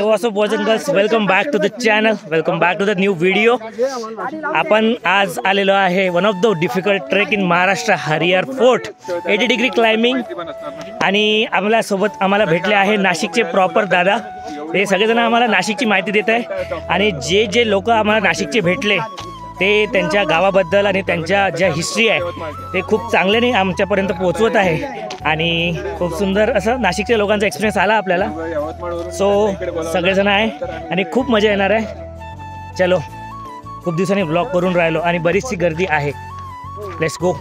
What's up boys and girls, welcome back to the channel, welcome back to the new video. आपण आज आलेलो आहे one of the difficult trek in Maharashtra, Harihar fort 80 degree climbing. आणि आम्हाला भेटले आहे नाशिकचे प्रॉपर दादा. हे सगळेजण आम्हाला नाशिकची माहिती देत आहे. आणि जे लोक आम्हाला नाशिकचे भेटले ते त्यांच्या गावाबद्दल आणि त्यांच्या ज्या हिस्ट्री आहे ते खूप चांगल्याने आमच्यापर्यंत पोहोचवत आहे. आणि खूप सुंदर असं नाशिकच्या लोकांचा एक्सपिरियन्स आला आपल्याला. सो सगळेजण आहे आणि खूप मजा येणार आहे. चलो, खूप दिवसांनी ब्लॉग करून राहिलो आणि बरीचशी गर्दी आहे. Let's go.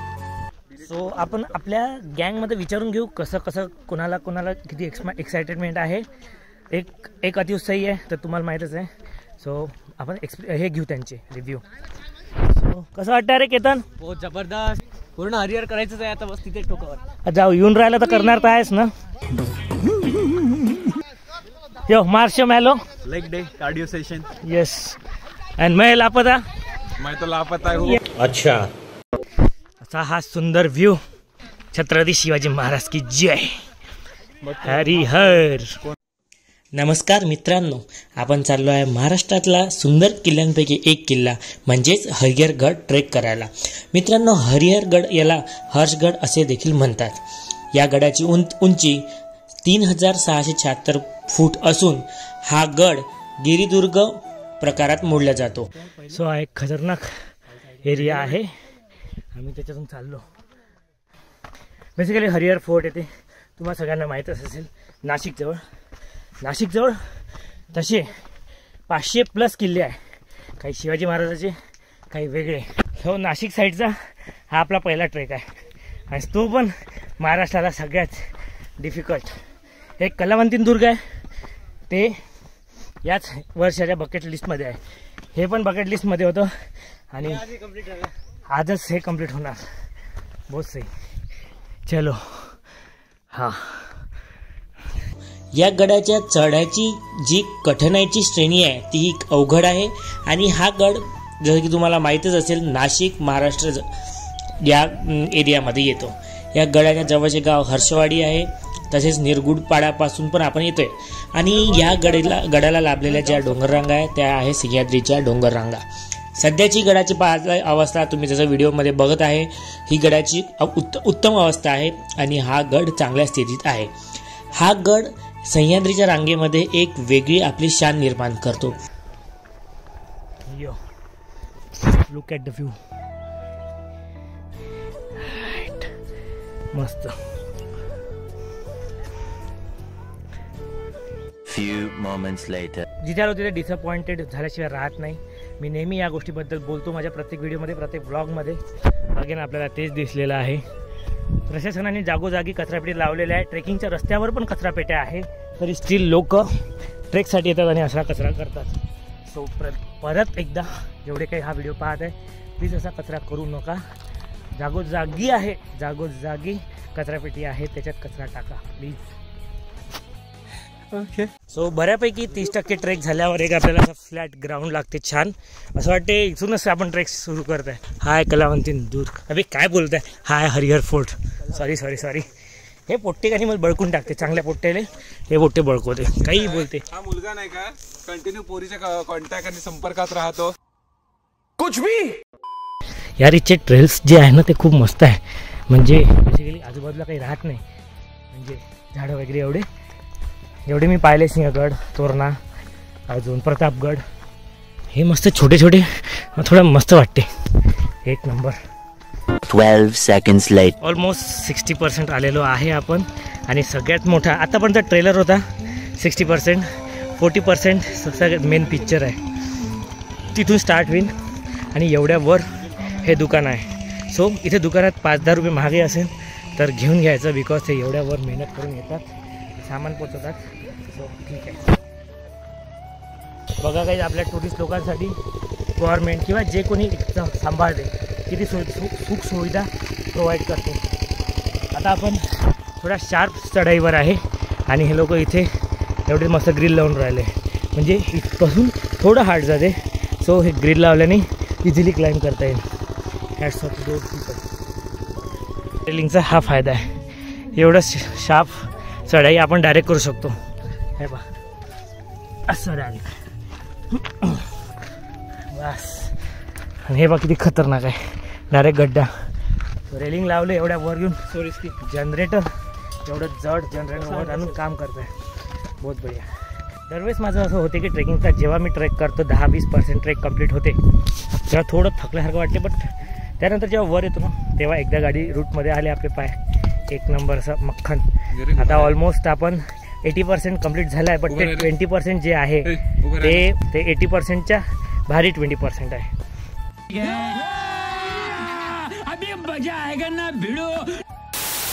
सो आपण आपल्या गँगमध्ये विचारून घेऊ कसं कोणाला किती एक्साइटेडमेंट आहे. एक अतिउत्साही आहे तर तुम्हाला माहीतच आहे. सो आपण हे घेऊ त्यांचे रिव्ह्यू. सो कसं वाटतं रे केतन? बहुत जबरदस्त. पूर्ण हरिहर करायचंच आहे आता, बस तिथे टोकावर जाऊ. येऊन राहिला तर करणार तर आहेस ना. Yo marshmallow leg day cardio session. Yes. And मैं लापता. मैं तो लापता हूँ. अच्छा. असा हा सुंदर व्ह्यू. छत्रपती शिवाजी महाराज की जय. हरिहर. नमस्कार मित्रांनो, आपण चाललो आहे महाराष्ट्रातला सुंदर किल्ल्यांपैकी एक किल्ला म्हणजेच हरिहरगड ट्रेक करायला. मित्रांनो, हरिहरगड याला हर्षगड असे देखील म्हणतात. या गडाची उंची 3676 फूट असून हा गड गिरिदुर्ग प्रकारात मोडला जातो. सो हा एक खतरनाक एरिया आहे. आम्ही त्याच्यातून चाललो. बेसिकली हरिहर फोर्ट येते, तुम्हाला सगळ्यांना माहीतच असेल, नाशिकजवळ तसे 500+ किल्ले आहे. काही शिवाजी महाराजाचे, काही वेगळे. हो, नाशिक साईडचा हा आपला पहिला ट्रेक आहे आणि तो पण महाराष्ट्राला सगळ्यात डिफिकल्ट. एक कलावंतीन दुर्ग आहे, ते याच वर्षाच्या बकेट लिस्टमध्ये आहे. हे पण बकेट लिस्टमध्ये होतं आणि आजच हे कंप्लीट होणार. बहुत सही. चलो. हां, या गडाच्या चढायची जी कठीणाईची श्रेणी आहे ती अवघड आहे. आणि हा गड जसं की तुम्हाला माहीतच असेल, नाशिक महाराष्ट्र या एरियामध्ये येतो. या गडाच्या जवळचे गाव हर्षवाडी आहे. तसेच निरगुडपाड्यापासून पण आपण येतोय. आणि या गडाला लाभलेल्या ज्या डोंगररांगा आहेत त्या आहे सह्याद्रीच्या डोंगररांगा. सध्याची गडाची अवस्था तुम्ही जसं व्हिडिओमध्ये बघत आहे, ही गडाची उत्तम अवस्था आहे आणि हा गड चांगल्या स्थितीत आहे. हा गड सह्याद्रीच्या रांगेमध्ये एक वेगळी आपली शान निर्माण करतो. Look at the view. मस्त. Few moments later. जिथे आलो तिथे डिसअपॉइंटेड झाल्याशिवाय राहत नाही. मी नेहमी या गोष्टीबद्दल बोलतो माझ्या प्रत्येक व्हिडिओमध्ये, प्रत्येक ब्लॉगमध्ये. अगेन आपल्याला तेच दिसलेलं आहे. प्रशासनाने जागोजागी कचरापेटी लावलेल्या आहे. ट्रेकिंगच्या रस्त्यावर पण कचरापेट्या आहे, तरी स्टील लोक ट्रेकसाठी येतात आणि असा कचरा करतात. सो परत एकदा जेवढे काही हा व्हिडिओ पाहत आहे, प्लीज असा कचरा करू नका. जागोजागी आहे, जागोजागी कचरापेटी आहे, त्याच्यात कचरा टाका प्लीज. ओके. सो बऱ्यापैकी 30% ट्रेक झाल्यावर एक आपल्याला असं फ्लॅट ग्राउंड लागते छान. असं वाटते इथूनच आपण ट्रेक सुरू करत आहे. हाय कलावंतीन दुर्ग. अबे काय बोलत आहे? हाय हरिहर फोर्ट. सॉरी. हे पोट्टेकानी मला बळकून टाकते. चांगल्या पोट्टेले हे पोट्टे बळकवते, काही बोलते. हा मुलगा नाही का कंटिन्यू पोरीच्या कॉन्टॅक्ट आणि संपर्कात राहतो. कुछ भी यार, इथचे ट्रेल्स जे आहे ना ते खूप मस्त आहे. म्हणजे बेसिकली आजूबाजूला काही राहत नाही, म्हणजे झाडं वगैरे एवढे मी पाहिले. सिंहगड, तोरणा, अजून प्रतापगड, हे मस्त छोटे थोडं मस्त वाटते. एक नंबर. 12 seconds later. ऑलमोस्ट 60% आलेलो आहे आपण. आणि सगळ्यात मोठा आतापर्यंत ट्रेलर होता 60%. 40% सगळ्यात मेन पिक्चर आहे, तिथून स्टार्ट होईल. आणि एवढ्यावर हे दुकान आहे. सो इथे दुकानात 5-10 रुपये महागे असेल तर घेऊन घ्यायचं, बिकॉज ते एवढ्यावर मेहनत करून येतात, सामान पोचवतात. सो ठीक आहे. बघा काही आपल्या टुरिस्ट लोकांसाठी गव्हर्नमेंट किंवा जे कोणी सांभाळते किती सुख सुविधा प्रोव्हाइड करते. आता आपण थोड्या शार्प चढाईवर आहे आणि हे लोक इथे एवढे मस्त ग्रिल लावून राहिले, म्हणजे इथपासून थोडं हार्ड जाते. सो हे ग्रिल लावल्याने इझिली क्लाइंब करता येईल. Hats off to those people. ट्रेलिंगचा हा फायदा आहे. एवढं शार्प चढाई आपण डायरेक्ट करू शकतो. हे पहा, असं डायरेक्ट बस. आणि हे बघ किती खतरनाक आहे, डायरेक्ट गड्डा. रेलिंग लावले एवढ्या वर घेऊन. जनरेटर एवढं जड जनरेटर वर आणून काम करत आहे, बहुत बढिया. दरवेळेस माझं असं होते की ट्रेकिंगचा जेव्हा मी ट्रेक करतो 10-20% ट्रेक कंप्लीट होते तेव्हा थोडं थकल्यासारखं वाटते. बट त्यानंतर जेव्हा वर येतो ना तेव्हा एकदा गाडी रूटमध्ये आले आपले पाय एक नंबर असं मक्खन. आता ऑलमोस्ट आपण 80% कंप्लीट झालं आहे. बट ते 20% जे आहे ते 80%च्या भारी 20% आहे.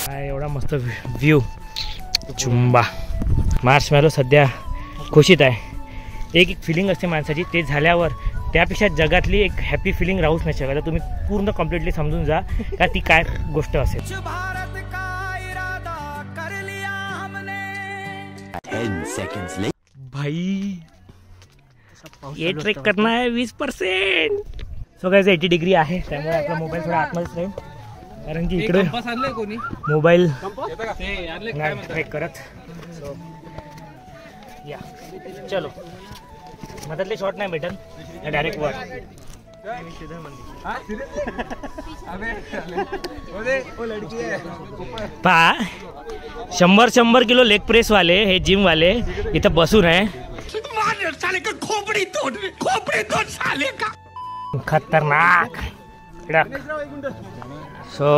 काय एवढा मस्त व्ह्यू. चुंबा मार्शमॅलो सध्या खुशीत आहे. एक फिलिंग असते माणसाची, ते झाल्यावर त्यापेक्षा जगातली एक हॅपी फिलिंग राहूच नाही शकत. तुम्ही पूर्ण कम्प्लिटली समजून जा का ती काय गोष्ट असेल. 10 seconds later. भाई ये ट्रेक करना है 20%. सो गाइस 80 डिग्री आहे त्यामुळे आपला मोबाईल थोडा आतमध्येच राहील, कारण की इकडे मोबाईल नाही ट्रेक करत. सो या चलो, मधातले शॉट नाही भेटत, डायरेक्ट वर. पहा 100 किलो लेग प्रेस वाले हे जिम वाले इथं बसून आहे. खतरनाक. सो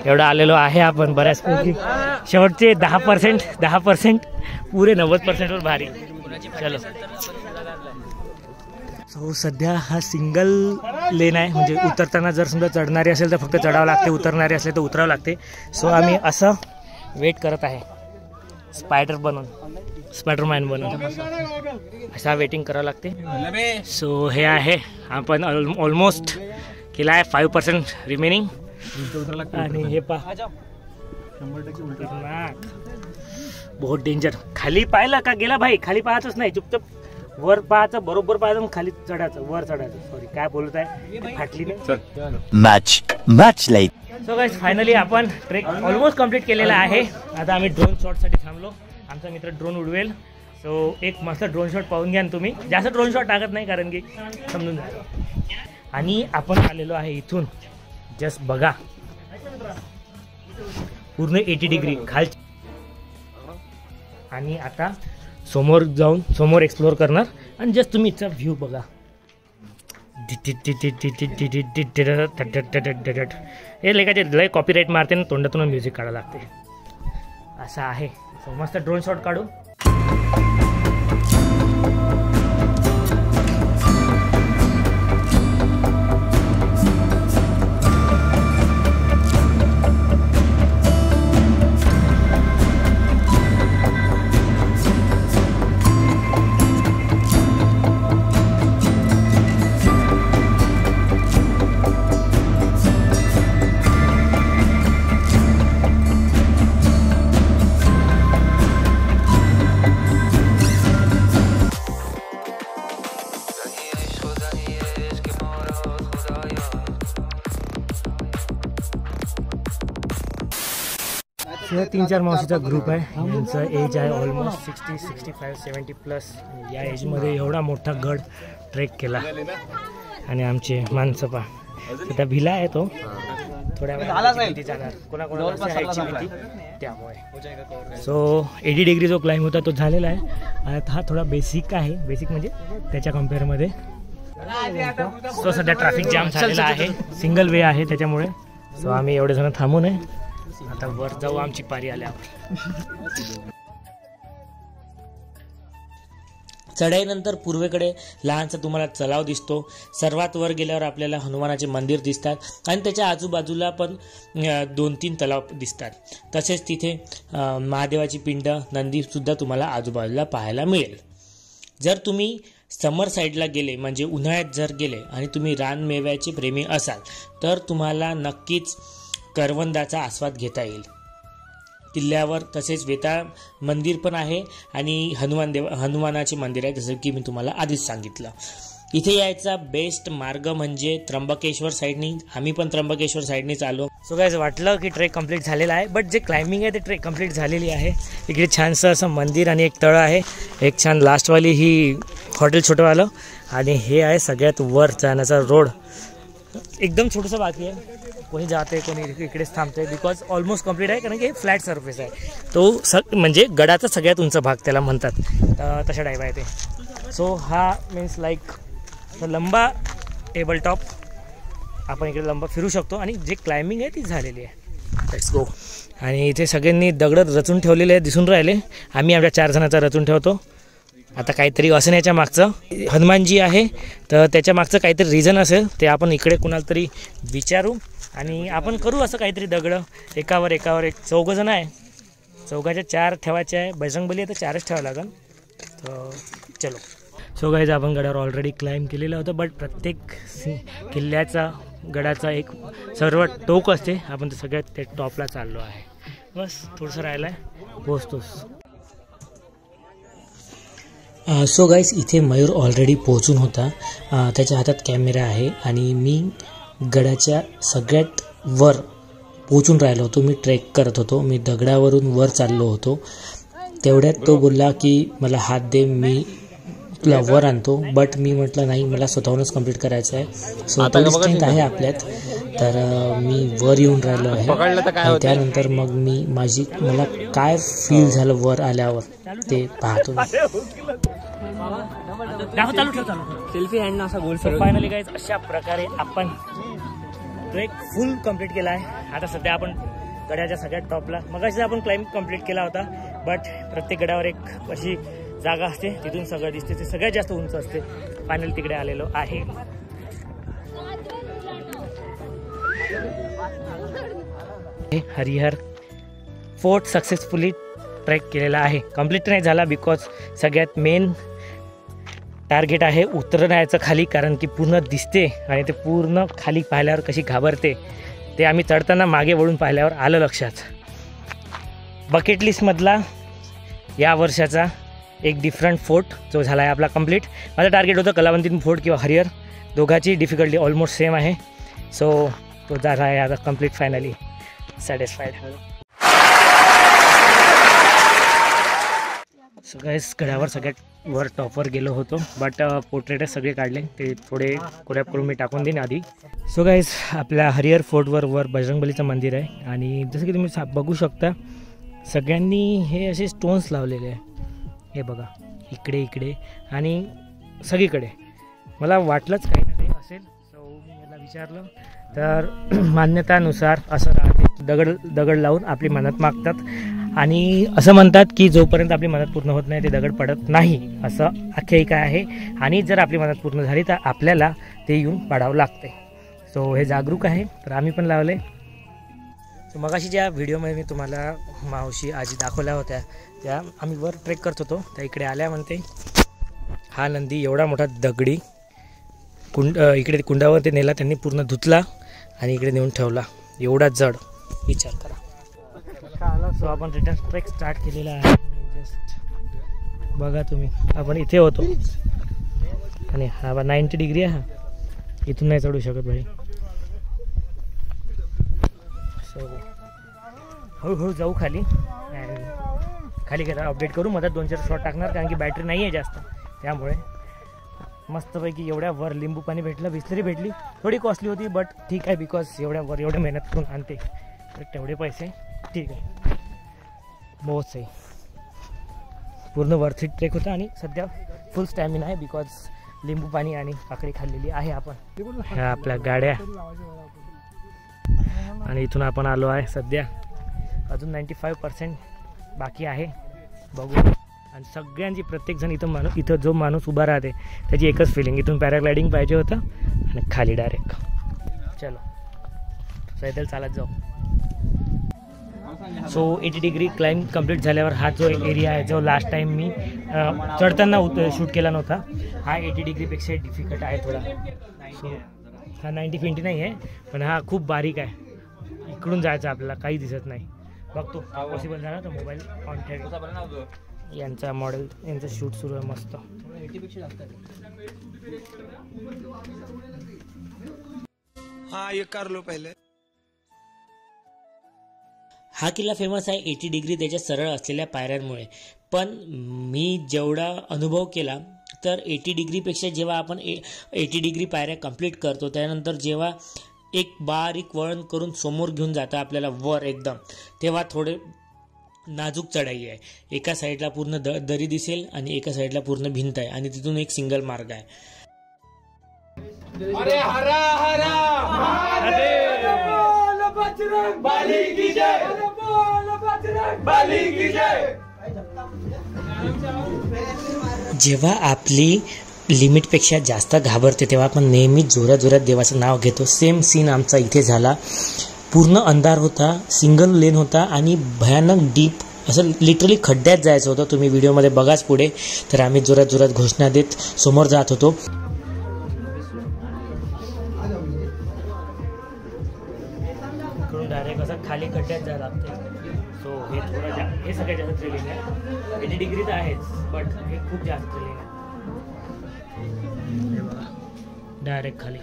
एवढा आलेलो आहे आपण बऱ्याचपैकी. शेवटचे 10% पुरे 90% वर भारी. चलो. सो सध्या हा सिंगल लेन आहे, म्हणजे उतरताना जर समजा चढणारी असेल तर फक्त चढावं लागते, उतरणारी असेल तर उतरावं लागते. सो आम्ही असं वेट करत आहे, स्पायडरमॅन बनून असा वेटिंग करावं लागते. सो हे आहे, आपण ऑलमोस्ट केला आहे 5% रिमेनिंग. आणि हे पहा बहुत डेंजर. खाली पाहिलं का गेला भाई, खाली पाहायचंच नाही, चुपचाप वर पाहायचं, बरोबर पाहायचं, खाली चढायचं, वर चढायचं. सॉरी काय बोलत आहे, फाटली नाही. Much late. So guys finally आपण ट्रेक ऑलमोस्ट कंप्लीट केलेला आहे. आता आम्ही ड्रोन शॉटसाठी थांबलो, आमचा मित्र ड्रोन उडवेल. सो एक मस्त ड्रोन शॉट पाहून घ्या तुम्ही. जास्त ड्रोन शॉट टाकत नाही कारण की समजून जा. आणि आपण आलेलो आहे इथून जस्ट बघा पूर्ण 80 डिग्री खालची. आणि आता समोर जाऊन समोर एक्सप्लोर करणार. आणि जस्ट तुम्ही इथचा व्ह्यू बघा. हे लेखाचे लय कॉपीराईट मारते ना, तोंडातून म्युझिक काढायला लागते, असं आहे. सो मस्त ड्रोन शॉट काढू. हे 3-4 मावशीचा ग्रुप आहे. यांचं एज आहे ऑलमोस्ट 60, 65, 70 प्लस. या एजमध्ये एवढा मोठा गड ट्रेक केला. आणि आमचे माणसं पा त्या भिला आहे, तो थोड्या वेळात जाणार, कोणाकोणाला हायची भीती त्यामुळे. सो 80 डिग्री जो क्लाइंब होता तो झालेला आहे. आता हा थोडा बेसिक आहे, बेसिक म्हणजे त्याच्या कम्पेअरमध्ये. सो सध्या ट्रॅफिक जाम झालेला आहे, सिंगल वे आहे त्याच्यामुळे. सो आम्ही एवढे जण थांबू नये, आता वर जाऊ आमची पारी आल्यावर. चढाईनंतर पूर्वेकडे लहानसा तुम्हाला तलाव दिसतो. सर्वात वर गेल्यावर आपल्याला हनुमानाचे मंदिर दिसतात आणि त्याच्या आजूबाजूला पण 2-3 तलाव दिसतात. तसेच तिथे महादेवाची पिंड, नंदीसुद्धा तुम्हाला आजूबाजूला पाहायला मिळेल. जर तुम्ही समर साईडला गेले म्हणजे उन्हाळ्यात जर गेले आणि तुम्ही रानमेव्याचे प्रेमी असाल तर तुम्हाला नक्कीच करवंदाचा आस्वाद घेता येईल. किल्ल्यावर तसेच वेताळ मंदिर पण आहे आणि हनुमानाचे मंदिर आहे, जसं की मी तुम्हाला आधीच सांगितलं. इथे यायचा बेस्ट मार्ग म्हणजे त्र्यंबकेश्वर साईडनी. आम्ही पण त्र्यंबकेश्वर साईडनीच आलो. सो गाईज वाटलं की ट्रेक कंप्लीट झालेला आहे, बट जे क्लाइम्बिंग आहे ते ट्रेक कंप्लीट झालेली आहे. इकडे छानसं असं मंदिर आणि एक तळं आहे. एक छान लास्टवाली ही हॉटेल छोटंवालं आणि हे आहे सगळ्यात वर जाण्याचा रोड. एकदम छोटंसं बाकी आहे. कोणी जाते कोणी इकडेच थांबते बिकॉज ऑलमोस्ट कंप्लीट आहे, कारण की हे फ्लॅट सरफेस आहे. तो म्हणजे गडाचा सगळ्यात उंच भाग त्याला म्हणतात, तशा टाईप आहे ते. सो हा मीन्स लाईक लंबा टेबल टॉप. आपण इकडे लंबा फिरू शकतो आणि जे क्लाइम्बिंग आहे ती झालेली आहे. Let's go. आणि इथे सगळ्यांनी दगड रचून ठेवलेले दिसून राहिले. आम्ही आमच्या 4 जणांचा रचून ठेवतो. आता काहीतरी असेल याच्या मागचं. हनुमानजी आहे तर त्याच्या मागचं काहीतरी रिझन असेल, ते आपण इकडे कुणाला तरी विचारू आणि आपण करू असं काहीतरी. दगडं एकावर एक 4 जण आहे. 4च्या 4 ठेवायचे आहे. बजरंगबली आहे तर 4च ठेवावं लागेल. तर चलो. सो गाईज आपण गडावर ऑलरेडी क्लाइम्ब केलेलं होतं, बट प्रत्येक किल्ल्याचा गडाचा एक सर्व टोक असते. आपण तर सगळ्यात ते टॉपला चाललो आहे. बस थोडंसं राहिलं आहे, पोहोचतोस. सो गाईज इथे मयूर ऑलरेडी पोहोचून होता. त्याच्या हातात कॅमेरा आहे आणि मी गडाच्या सगळ्यात वर पोहोचून राहिलो होतो. मी ट्रेक करत होतो. मी दगडावरून वर चाललो होतो. तेवढ्यात तो बोलला की मला हात दे, मी तुला वर आणतो. बट मी म्हटलं नाही, मला स्वतःहूनच कंप्लीट करायचं आहे. सो तेवढी स्ट्रेंथ आहे आपल्यात. तर मी वर येऊन राहिलो आहे. त्यानंतर मग मला काय फील झालं वर आल्यावर ते पाहतो. सेल्फी हँड असा गोल. फायनली गाईज अशा प्रकारे आपण ट्रेक फुल कंप्लीट केला आहे. आता सध्या आपण गडाच्या सगळ्यात टॉपला. मगाशी आपण क्लाइम्ब कंप्लीट केला होता, बट प्रत्येक गडावर एक अशी जागा असते, तिथून सगळं दिसते, ते सगळ्यात जास्त उंच असते. फायनली तिकडे आलेलो आहे. हरिहर फोर्ट सक्सेसफुली ट्रेक केलेला आहे. कंप्लीट नाही झाला बिकॉज सगळ्यात मेन टार्गेट आहे उतरण्याचं खाली, कारण की पूर्ण दिसते आणि ते पूर्ण खाली पाहिल्यावर कशी घाबरते ते आम्ही चढताना मागे वळून पाहिल्यावर आलं लक्षात. बकेट लिस्टमधला या वर्षाचा एक डिफरंट फोर्ट जो झाला आहे आपला कंप्लीट. माझं टार्गेट होतं कलावंतीन फोर्ट किंवा हरिहर. दोघांची डिफिकल्टी ऑलमोस्ट सेम आहे. सो तो झाला आहे आता complete. Finally satisfied. So guys गडावर सगळ्यात वर टॉपवर गेलो होतो, बट पोर्ट्रेटच सगळे काढले. ते थोडे कोरॅप करून मी टाकून देईन आधी. सो गाईस आपल्या हरिहर फोर्टवर वर बजरंगबलीचं मंदिर आहे आणि जसं की तुम्ही बघू शकता सगळ्यांनी हे असे स्टोन्स लावलेले आहे. हे बघा इकडे आणि सगळीकडे. मला वाटलंच काही ना काही असेल. सो मी याला विचारलं तर मान्यतानुसार असं राहते. दगड लावून आपली मन्नत मागतात आणि असं म्हणतात की जोपर्यंत आपली मन्नत पूर्ण होत नाही ते दगड पडत नाही, असं आख्यायिका आहे. आणि जर आपली मन्नत पूर्ण झाली तर आपल्याला ते येऊन पाडावं लागते. सो हे जागरूक आहे, तर आम्ही पण लावले. सो मगाशी ज्या व्हिडिओमध्ये मी तुम्हाला मावशी आजी दाखवल्या होत्या, त्या आम्ही वर ट्रेक करत होतो, त्या इकडे आल्या. म्हणते हा नंदी एवढा मोठा दगडी इकडे कुंडावर ते नेला त्यांनी, पूर्ण धुतला आणि इकडे नेऊन ठेवला. एवढा जड, विचार करा. सो आपण रिटर्न ट्रेक स्टार्ट केलेला आहे. जस्ट बघा तुम्ही, आपण इथे होतो आणि हा 90 डिग्री आहे. इथून नाही चढू शकत भाई. सो हळूहळू जाऊ खाली. खाली गेला अपडेट करू, मधात 2-4 शॉट टाकणार, कारण की बॅटरी नाही आहे जास्त. त्यामुळे मस्तपैकी एवढ्या वर लिंबू पाणी भेटलं, बिस्लरी भेटली. थोडी कॉस्टली होती बट ठीक आहे, बिकॉज एवढ्या वर एवढ्या मेहनत करून आणते तर तेवढे पैसे ठीक आहे. बहुत सही, पूर्ण वर्थ इट ट्रेक होता आणि सध्या फुल स्टॅमिना आहे बिकॉज लिंबू पाणी आणि काकडी खाल्लेली आहे आपण. ह्या आपल्या गाड्या आणि इथून आपण आलो आहे सध्या. अजून 95% बाकी आहे, बघू. आणि सगळ्यांची प्रत्येकजण इथं जो माणूस उभा राहते त्याची एकच फिलिंग, इथून पॅराग्लायडिंग पाहिजे होतं आणि खाली डायरेक्ट. चलो पैदल चालत जाऊ. सो 80 डिग्री क्लाइंब कंप्लीट झाल्यावर हा जो एरिया आहे, जो लास्ट टाइम मी चढताना शूट केला नव्हता, हा 80 डिग्रीपेक्षा डिफिकल्ट आहे थोडा. सो हा 90-20 नाही आहे, पण हा खूप बारीक आहे. इकडून जायचं आपल्याला, काही दिसत नाही. बघतो पॉसिबल झाला तर मोबाईल ऑन ठेव. यांचा मॉडेल यांचं शूट सुरू आहे मस्त. हाँ ये कर लो पहले. हा किल्ला फेमस आहे 80 डिग्री त्याच्या सरळ असलेल्या पायऱ्यांमुळे. पण मी जेवढा अनुभव केला तर 80 डिग्रीपेक्षा जेव्हा आपण 80 डिग्री पायऱ्या कंप्लीट करतो त्यानंतर जेव्हा एक बारीक वळण करून समोर घेऊन जातं आपल्याला वर एकदम, तेव्हा थोडे नाजूक चढाई आहे. एका साईडला पूर्ण दरी दिसेल आणि एका साईडला पूर्ण भिंत आहे आणि तिथून एक सिंगल मार्ग आहे. अरे हरा हरा बजरंग बली की जय, बजरंग बली की जय. जेव्हा आपली लिमिटपेक्षा जास्त घाबरते तेव्हा आपण नेहमी जोरात जोरात देवाचं नाव घेतो. सेम सीन आमचा इथे झाला. पूर्ण अंधार होता, सिंगल लेन होता आणि भयानक डीप असं लिटरली खड्ड्यात जायचं होतं. तुम्ही व्हिडिओमध्ये बघाच पुढे. तर आम्ही जोरात जोरात घोषणा देत समोर जात होतो. इकडून डायरेक्ट असं खाली खड्ड्यात जायला लागते. सो हे थोडं हे सगळ्यात जास्त थ्रिलिंग आहे. 80 डिग्री तर आहेच बट हे खूप जास्त थ्रिलिंग आहे. डायरेक्ट खाली.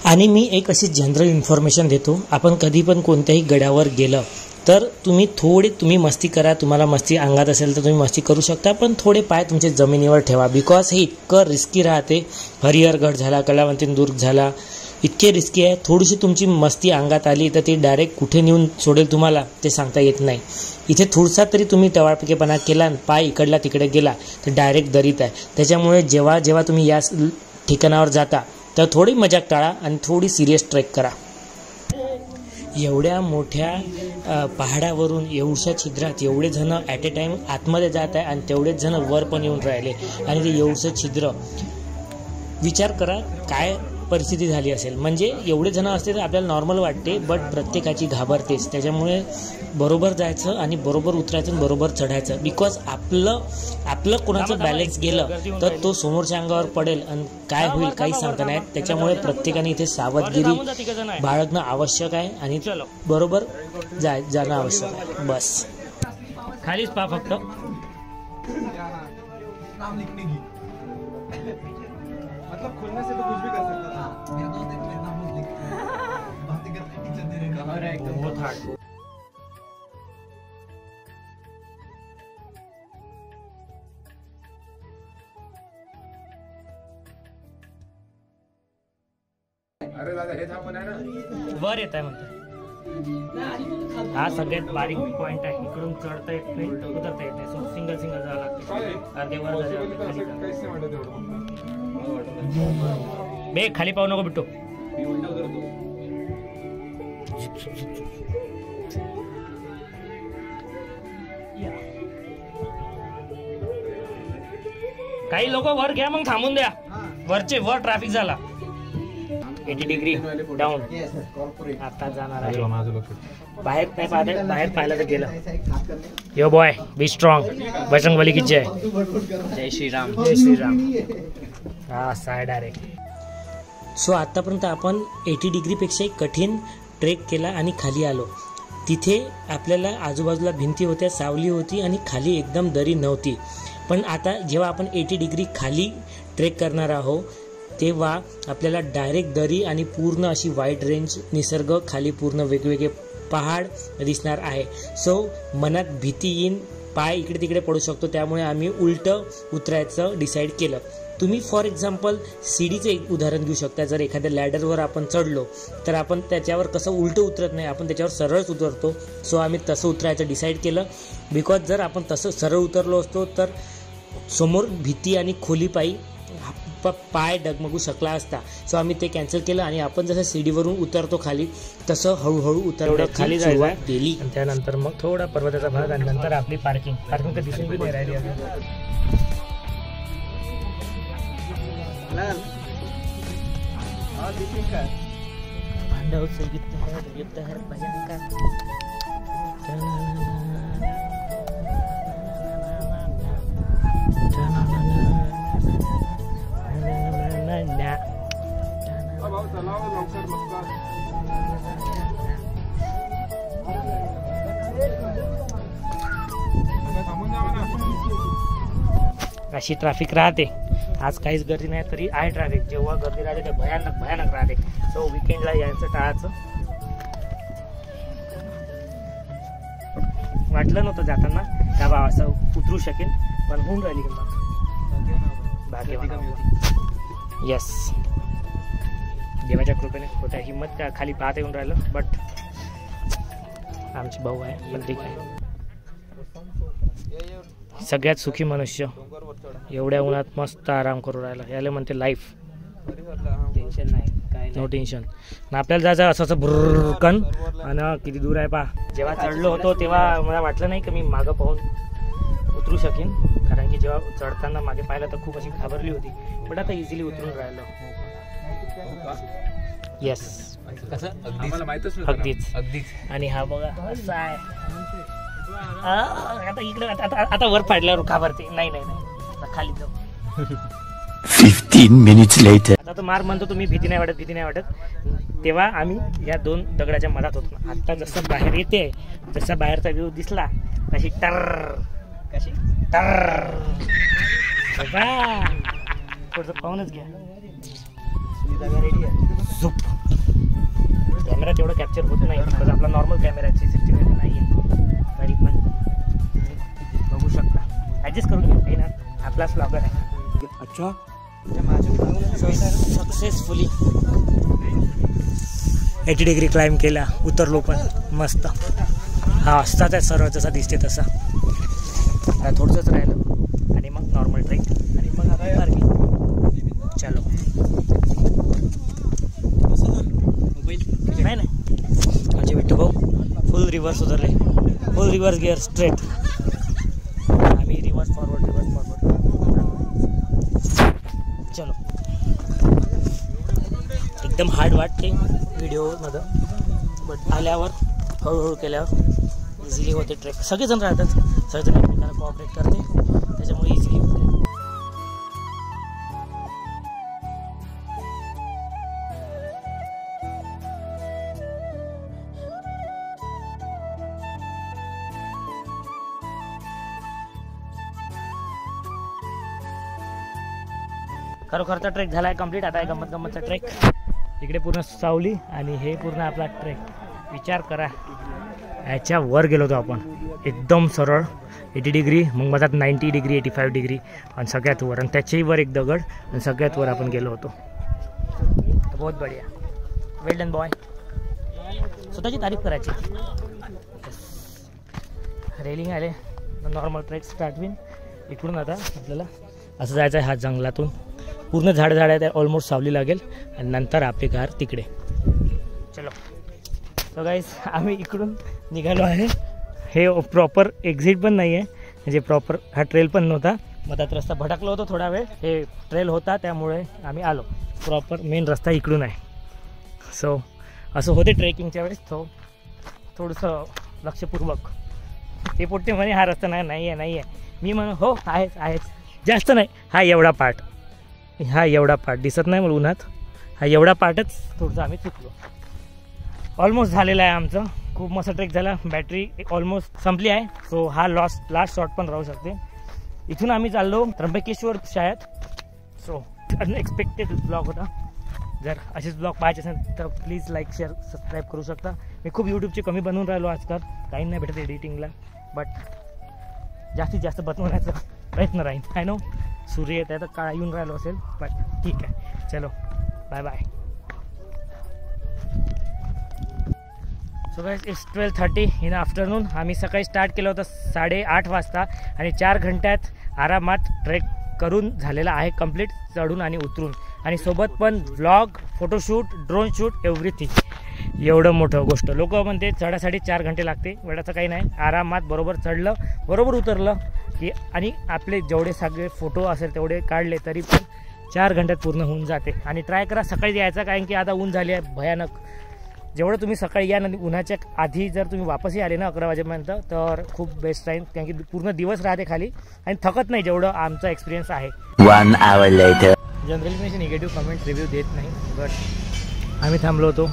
आणि मी एक अशी जनरल इन्फॉर्मेशन देतो, आपण कधी पण कोणत्याही गडावर गेलं तर तुम्ही मस्ती करा. तुम्हाला मस्ती अंगात असेल तर तुम्ही मस्ती करू शकता, पण थोडे पाय तुमचे जमिनीवर ठेवा. बिकॉज हे इतकं रिस्की राहते. हरिहरगड झाला, कलावंतीन दुर्ग झाला, इतके रिस्की आहे. थोडीशी तुमची मस्ती अंगात आली तर ती डायरेक्ट कुठे नेऊन सोडेल तुम्हाला ते सांगता येत नाही. इथे थोडसा तरी तुम्ही टवाळपिकेपणा केला, पाय इकडला तिकडे गेला तर डायरेक्ट दरीत आहे. त्याच्यामुळे जेव्हा जेव्हा तुम्ही या ठिकाणावर जाता तर थोडी मजाक टाळा आणि थोडी सिरियस ट्रेक करा. एवढ्या मोठ्या पहाडावरून एवढ्या छिद्रात एवढे जण ॲट ए टाईम आतमध्ये जात आहे आणि तेवढेच जण वर पण येऊन राहिले आणि ते एवढं छिद्र. विचार करा काय परिस्थिती झाली असेल. म्हणजे एवढे जण असते तर आपल्याला नॉर्मल वाटते, बट प्रत्येकाची घाबरतेच. त्याच्यामुळे बरोबर जायचं आणि बरोबर उतरायचं आणि बरोबर चढायचं. बिकॉज आपलं कोणाचं बॅलन्स गेलं तर तो समोरच्या अंगावर पडेल आणि काय होईल काही सांगता नाही. त्याच्यामुळे प्रत्येकाने इथे सावधगिरी बाळगणं आवश्यक आहे आणि बरोबर जाणं आवश्यक आहे. बस खालीच पा फक्त. मतलब खुलने से तो कुछ भी कर सकता था. मेरे दोस्त ने मेरा नाम लिख दिया. बातें करते टीचर दे रहे कवर है एकदम बहुत हार्ड. अरे दादा हे थांबून आहे ना वर येत आहे म्हणतो. हा सगळ्यात बारीक पॉइंट आहे. इकडून चढता येत नाही, उतरता येत नाही. सो सिंगल जावं लागते. अर्धे वर बे खाली पाहू नको बिट्टू. काही लोक वर घ्या मग थांबून द्या. वर ट्रॅफिक झाला. 80 डिग्री डाऊन. आता जाणार आहे बाहेर. बाहेर पाहिलं तर गेलं. Yo boy be strong. Bajrang Bali की जय. जय श्रीराम. जय श्रीराम. हा साय डायरेक्ट. सो आतापर्यंत आपण 80 डिग्रीपेक्षाही कठीण ट्रेक केला आणि खाली आलो. तिथे आपल्याला आजूबाजूला भिंती होत्या, सावली होती आणि खाली एकदम दरी नव्हती. पण आता जेव्हा आपण 80 डिग्री खाली ट्रेक करणार आहोत तेव्हा आपल्याला डायरेक्ट दरी आणि पूर्ण अशी वाईड रेंज निसर्ग, खाली पूर्ण वेगवेगळे पहाड दिसणार आहे. सो मनात भीती येईन, पाय इकडे तिकडे पडू शकतो. त्यामुळे आम्ही उलटं उतरायचं डिसाईड केलं. तुम्ही फॉर एक्झाम्पल सीडीचं एक उदाहरण घेऊ शकता. जर एखाद्या लॅडरवर आपण चढलो तर आपण त्याच्यावर कसं उलटं उतरत नाही, आपण त्याच्यावर सरळच उतरतो. सो आम्ही तसं उतरायचं डिसाईड केलं. बिकॉज जर आपण तसं सरळ उतरलो असतो तर समोर भीती आणि खोलीपायी पाय डगमगू शकला असता. सो आम्ही ते कॅन्सल केलं आणि आपण जसं सीडीवरून उतरतो खाली तसं हळूहळू उतरण्याची खाली सुरुवात केली. त्यानंतर मग थोडा पर्वताचा भाग आणि नंतर आपली पार्किंग तर दिसून बी नाही राहिली. भांडव से युद्ध है भयंकर. अशी ट्रॅफिक राहते. आज काहीच गर्दी नाही तरी आहे ट्रॅफिक. जेव्हा गर्दी राहते ते भयानक भयानक राहते. सो विकेंडला यायचं टाळायचं. वाटलं नव्हतं जाताना का बा असं उतरू शकेल, पण होऊन राहिली हिंमत. भाग्यवान. येस, देवाच्या कृपेने खोट्या हिंमत का खाली पाहता येऊन राहिलं. बट आमचे भाऊ आहे, पण ठीक आहे. सगळ्यात सुखी मनुष्य एवढ्या उन्हात मस्त आराम करू राहिला. याला म्हणते लाईफ. टेन्शन नाही, काय नो टेन्शन. आपल्याला जायचं असं असं भुरकन. आणि किती दूर आहे पा. जेव्हा चढलो होतो तेव्हा मला वाटलं नाही की मी मागं पाहून उतरू शकेन, कारण की जेव्हा चढताना मागे पाहिलं तर खूप अशी घाबरली होती. पण आता इझिली उतरून राहिलो. येस, अगदीच. आणि हा बघा असा आहे. आता इकडे आता वर पाडल्यावर घाबरते. नाही खाली जाऊ. 15 minutes later. आता तो मार म्हणतो तुम्ही भीती नाही वाटत. तेव्हा आम्ही या 2 दगडाच्या मधात होतो. आता जसं बाहेर येते, जसा बाहेरचा व्ह्यू दिसला तशी कशी थोडंसं पाहूनच घ्या. झोप. कॅमेरा तेवढं कॅप्चर होत नाही, बिकॉज आपला नॉर्मल कॅमेरा CCTV नाही आहे. तरी पण बघू शकता, ॲडजस्ट करून घ्या. काही ना, आपलाच ब्लॉगर आहे. अच्छा, सक्सेसफुली 80 डिग्री क्लाइंब केला. उतरलो पण मस्त. हा असताच आहे सरळ जसा दिसते तसा. थोडंसंच राहिलं आणि मग नॉर्मल ट्रेक आणि मग आता चलो. नाही म्हणजे विठ्ठू भाऊ फुल रिव्हर्स उतरले. फुल रिव्हर्स गिअर स्ट्रेट. आम्ही रिव्हर्स फॉरवर्ड. चलो. एकदम हार्ड वाटते व्हिडिओमध्ये, बट आल्यावर हळूहळू केल्यावर इझिली होते ट्रेक. सगळेजण राहतात, सगळेजण एकमेकांना कोऑपरेट करते, त्याच्यामुळे इझिली होते. खरोखरचा ट्रेक झाला आहे कम्प्लीट. आता आहे गंमतचा ट्रेक. इकडे पूर्ण सावली आणि हे पूर्ण आपला ट्रेक. विचार करा, याच्या वर गेलो होतो आपण एकदम सरळ 80 डिग्री, मग मधात 90 डिग्री 85 डिग्री आणि सगळ्यात वर, आणि त्याच्याही वर एक दगड, आणि सगळ्यात वर आपण गेलो होतो. बहुत बढिया. वेल डन बॉय. स्वतःची तारीफ करायची. रेलिंग आले, नॉर्मल ट्रेक स्टार्ट होईल. इकडून आता आपल्याला असं जायचं आहे. हा जंगलातून पूर्ण झाड आहे, ऑलमोस्ट सावली लागेल आणि नंतर आपली कार तिकडे. चलो. सो गाईज, आम्ही इकडून निघालो आहे. हे प्रॉपर एक्झिट पण नाही आहे, म्हणजे प्रॉपर हा ट्रेल पण नव्हता. मधात रस्ता भटकलो होतो थोडा वेळ. हे ट्रेल होता त्यामुळे आम्ही आलो. प्रॉपर मेन रस्ता इकडून आहे. सो असं होते ट्रेकिंगच्या वेळेस. थोडंसं लक्षपूर्वक. ते पोट्टे म्हणे हा रस्ता नाही आहे. मी म्हणून हो आहेच. जास्त नाही. हा एवढा पार्ट दिसत नाही मला उन्हात. हा एवढा पार्टच थोडंसं आम्ही चुकलो. ऑलमोस्ट झालेला आहे आमचं. खूप मस्त ट्रेक झाला. बॅटरी ऑलमोस्ट संपली आहे. सो हा लास्ट शॉट पण राहू शकते. इथून आम्ही चाललो त्र्यंबकेश्वर शायद. सो अनएक्सपेक्टेड ब्लॉग होता. जर असेच ब्लॉग पाहायचे असेल तर प्लीज लाईक शेअर सबस्क्राईब करू शकता. मी खूप यूट्यूबचे कमी बनवून राहिलो आजकाल. टाईम नाही भेटत एडिटिंगला, बट जास्तीत जास्त बनवण्याचा प्रयत्न राहील. आय नो सूर्य येत आहे तर काळा येऊन राहिलो असेल, बट ठीक आहे. चलो, bye bye. So guys, it's 12:30 in afternoon. आम्ही सकाळी स्टार्ट केलं होतं 8:30 वाजता आणि 4 घंट्यात आरामात ट्रेक करून झालेला आहे कंप्लीट, चढून आणि उतरून. आणि सोबत पण vlog, photoshoot, drone shoot, everything. एवढं मोठं गोष्ट. लोक म्हणते चढासाठी 4 घंटे लागते. वेळाचं काही नाही. आरामात बरोबर चढलं, बरोबर उतरलं की, आणि आपले जेवढे सगळे फोटो असेल तेवढे काढले तरी पण 4 घंट्यात पूर्ण होऊन जाते. आणि ट्राय करा सकाळी यायचा, कारण की आता ऊन झाली आहे भयानक. जेवढं तुम्ही सकाळी या ना, उन्हाच्या आधी जर तुम्ही वापसही आले ना 11 वाजेपर्यंत, तर खूप बेस्ट राहील, कारण की पूर्ण दिवस राहते खाली आणि थकत नाही, जेवढं आमचा एक्सपिरियन्स आहे. 1 hour later. जनरली मी निगेटिव्ह कमेंट रिव्ह्यू देत नाही, बट आम्ही थांबलो होतो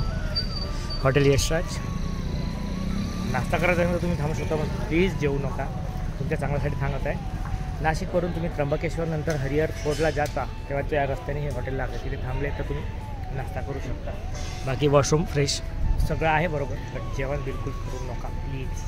हॉटेल यशराज. नाश्ता करायचा आहे तर तुम्ही थांबू शकता, पण प्लीज जेवू नका. तुमच्या चांगल्यासाठी सांगत आहे. नाशिकवरून तुम्ही त्र्यंबकेश्वर नंतर हरिहर फोर्टला जाता तेव्हा त्या रस्त्याने हे हॉटेल लागतं. तिथे थांबले तर तुम्ही नाश्ता करू शकता. बाकी वॉशरूम फ्रेश सगळं आहे बरोबर, पण जेवण बिलकुल करू नका प्लीज.